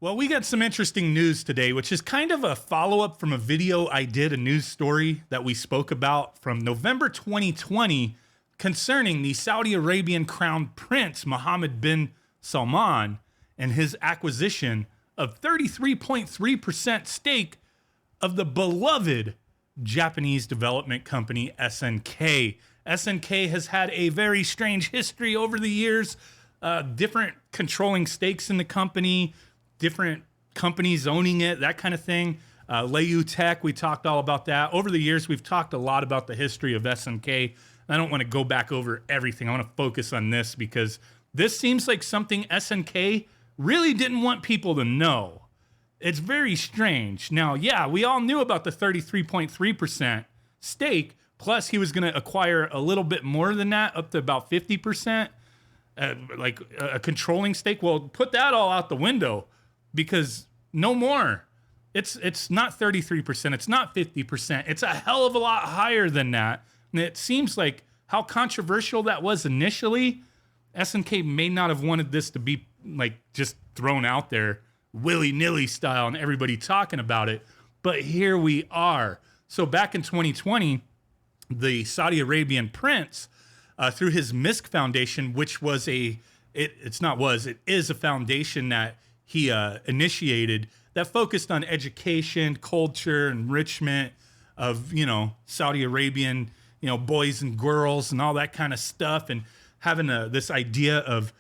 Well, we got some interesting news today, which is kind of a follow-up from a video I did, a news story that we spoke about from November 2020 concerning the Saudi Arabian crown prince, Mohammed bin Salman, and his acquisition of 33.3% stake of the beloved Japanese development company SNK. SNK has had a very strange history over the years, different controlling stakes in the company, different companies owning it, that kind of thing. Leyu Tech, we talked all about that. Over the years, we've talked a lot about the history of SNK. I don't want to go back over everything. I want to focus on this because this seems like something SNK really didn't want people to know. It's very strange. Now, yeah, we all knew about the 33.3% stake, plus he was going to acquire a little bit more than that, up to about 50%, like a controlling stake. Well, put that all out the window because no more. It's not 33%. It's not 50%. It's a hell of a lot higher than that. And it seems like how controversial that was initially, SNK may not have wanted this to be like just thrown out there willy-nilly style and everybody talking about it. But here we are. So back in 2020, the Saudi Arabian prince, through his MISC Foundation, which was it is a foundation that he initiated that focused on education, culture, enrichment of, Saudi Arabian, boys and girls and all that kind of stuff, and having this idea of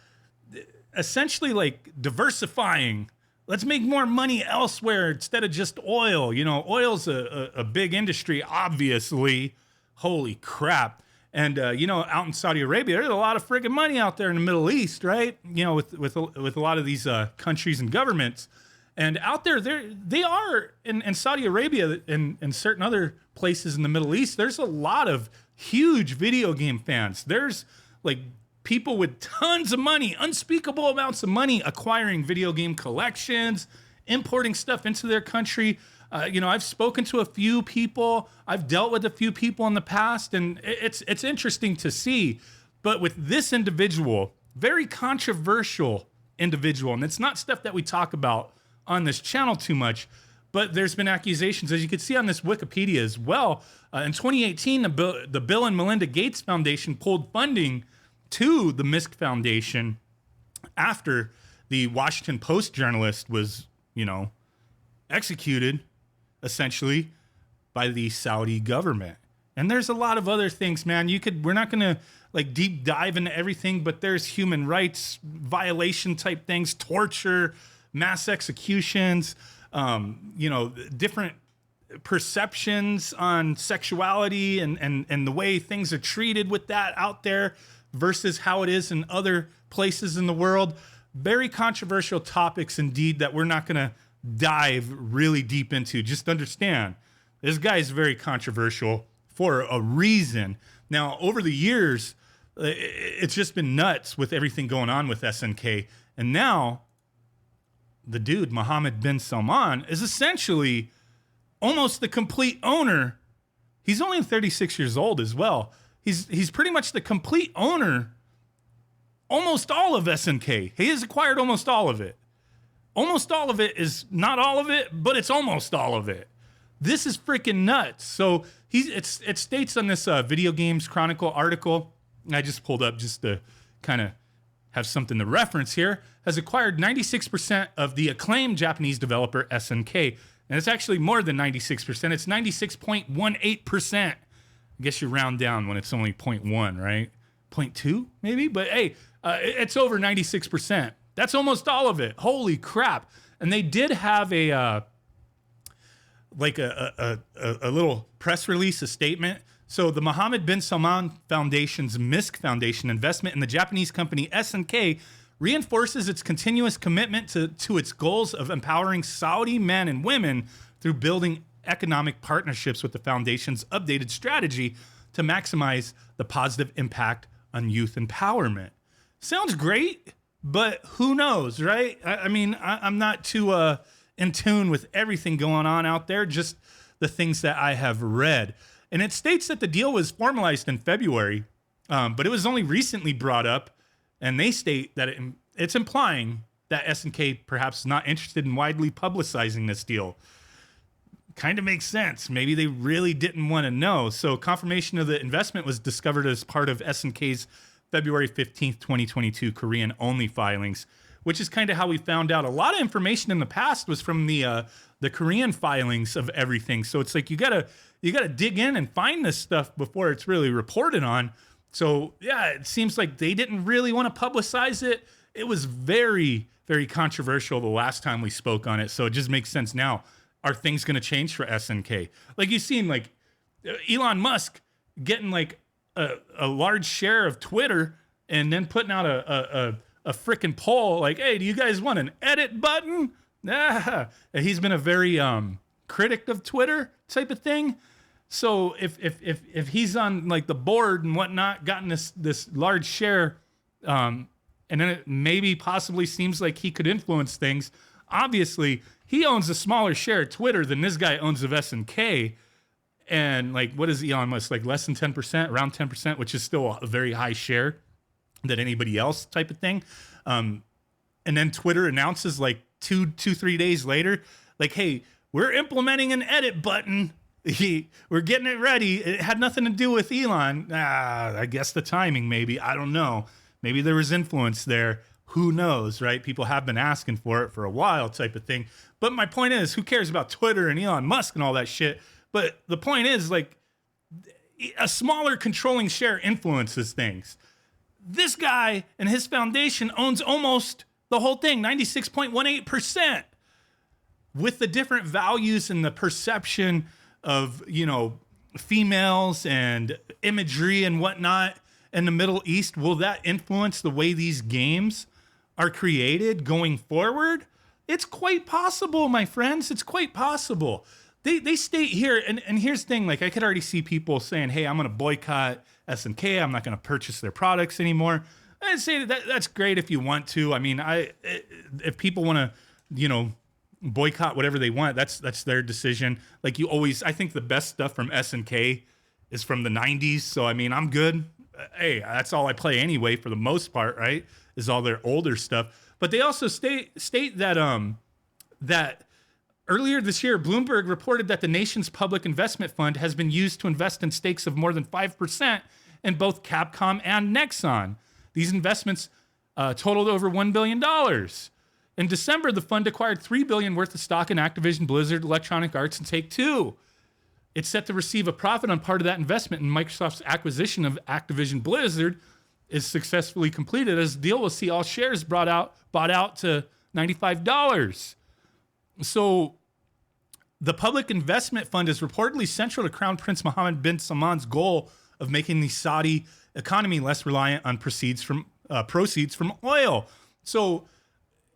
essentially like diversifying. Let's make more money elsewhere instead of just oil. Oil's a big industry, obviously. Holy crap. And, out in Saudi Arabia, there's a lot of friggin' money out there in the Middle East, right? With a lot of these countries and governments. And out there, they are, in Saudi Arabia and certain other places in the Middle East, there's a lot of huge video game fans. There's like people with tons of money, unspeakable amounts of money, acquiring video game collections, importing stuff into their country. I've spoken to a few people. I've dealt with a few people in the past, and it's interesting to see. But with this individual, very controversial individual, and it's not stuff that we talk about on this channel too much, but there's been accusations, as you can see on this Wikipedia as well. In 2018, the Bill and Melinda Gates Foundation pulled funding to the MISC Foundation after the Washington Post journalist was, executed essentially by the Saudi government. And there's a lot of other things, man. We're not going to like deep dive into everything, but there's human rights violation type things, torture, mass executions, different perceptions on sexuality and the way things are treated with that out there versus how it is in other places in the world. Very controversial topics indeed that we're not going to dive really deep into. Just understand, this guy is very controversial for a reason. Now, over the years, it's just been nuts with everything going on with SNK. And now, the dude, Mohammed bin Salman, is essentially almost the complete owner. He's only 36 years old as well. He's pretty much the complete owner, almost all of SNK. He has acquired almost all of it. Almost all of it is not all of it, but it's almost all of it. This is freaking nuts. So it states on this Video Games Chronicle article, I just pulled up just to kind of have something to reference here, has acquired 96% of the acclaimed Japanese developer SNK. And it's actually more than 96%. It's 96.18%. I guess you round down when it's only 0.1, right? 0.2 maybe? But hey, it's over 96%. That's almost all of it. Holy crap. And they did have a little press release, a statement. So the Mohammed bin Salman Foundation's MISC Foundation investment in the Japanese company SNK reinforces its continuous commitment to its goals of empowering Saudi men and women through building economic partnerships with the foundation's updated strategy to maximize the positive impact on youth empowerment. Sounds great, but who knows, right? I mean, I'm not too in tune with everything going on out there, just the things that I have read. And it states that the deal was formalized in February, but it was only recently brought up, and they state that it's implying that SNK perhaps not interested in widely publicizing this deal. Kind of makes sense. Maybe they really didn't want to know. So confirmation of the investment was discovered as part of SNK's February 15th, 2022 Korean-only filings, which is kind of how we found out. A lot of information in the past was from the Korean filings of everything. So it's like you gotta dig in and find this stuff before it's really reported on. So yeah, it seems like they didn't really want to publicize it. It was very, very controversial the last time we spoke on it. So it just makes sense now. Are things going to change for SNK? Like you've seen, like Elon Musk getting like a large share of Twitter and then putting out a freaking poll like, hey, do you guys want an edit button? Ah. He's been a very critic of Twitter type of thing. So if he's on like the board and whatnot, gotten this large share, and then it maybe possibly seems like he could influence things. Obviously, he owns a smaller share of Twitter than this guy owns of SNK. And like, what is Elon Musk, like less than 10%, around 10%, which is still a very high share than anybody else type of thing. And then Twitter announces like 3 days later, like, hey, we're implementing an edit button. We're getting it ready. It had nothing to do with Elon. I guess the timing, maybe. I don't know. Maybe there was influence there. Who knows, right? People have been asking for it for a while type of thing. But my point is, who cares about Twitter and Elon Musk and all that shit? But the point is, like, a smaller controlling share influences things. This guy and his foundation owns almost the whole thing, 96.18%. With the different values and the perception of, you know, females and imagery and whatnot in the Middle East, will that influence the way these games are created going forward? It's quite possible, my friends. It's quite possible. They state here, and here's the thing, like I could already see people saying, hey, I'm going to boycott SNK. I'm not going to purchase their products anymore. I'd say that's great if you want to. I mean, if people want to, you know, boycott whatever they want, that's their decision. Like you always, I think the best stuff from SNK is from the 90s. So, I mean, I'm good. Hey, that's all I play anyway for the most part, right? Is all their older stuff. But they also state that that earlier this year, Bloomberg reported that the nation's public investment fund has been used to invest in stakes of more than 5% in both Capcom and Nexon. These investments totaled over $1 billion. In December, the fund acquired $3 billion worth of stock in Activision Blizzard, Electronic Arts, and Take-Two. It's set to receive a profit on part of that investment, and Microsoft's acquisition of Activision Blizzard is successfully completed, as the deal will see all shares bought out to $95. So the public investment fund is reportedly central to Crown Prince Mohammed bin Salman's goal of making the Saudi economy less reliant on proceeds from oil. So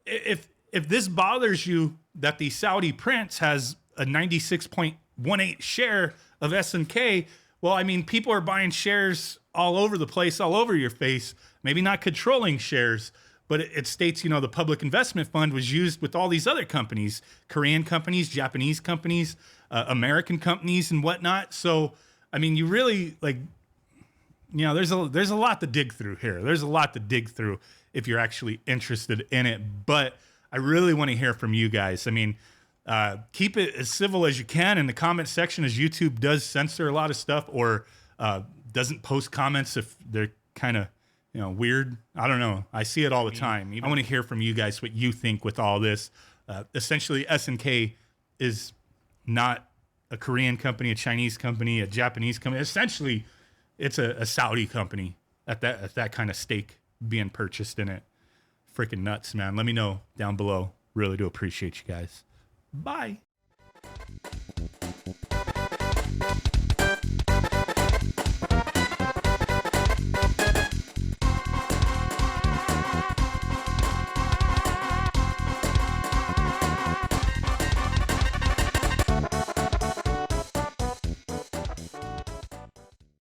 if this bothers you that the Saudi prince has a 96.18 share of SNK, well, I mean, people are buying shares all over the place, all over your face, maybe not controlling shares, but it states, you know, the public investment fund was used with all these other companies, Korean companies, Japanese companies, American companies and whatnot. So, I mean, you really like, you know, there's a lot to dig through here. There's a lot to dig through if you're actually interested in it. But I really want to hear from you guys. I mean, keep it as civil as you can in the comment section, as YouTube does censor a lot of stuff or doesn't post comments if they're kind of, you know, weird. I don't know. I see it all the time. I want to hear from you guys what you think with all this. Essentially, SNK is not a Korean company, a Chinese company, a Japanese company. Essentially, it's a Saudi company at that kind of stake being purchased in it. Freaking nuts, man. Let me know down below. Really do appreciate you guys. Bye.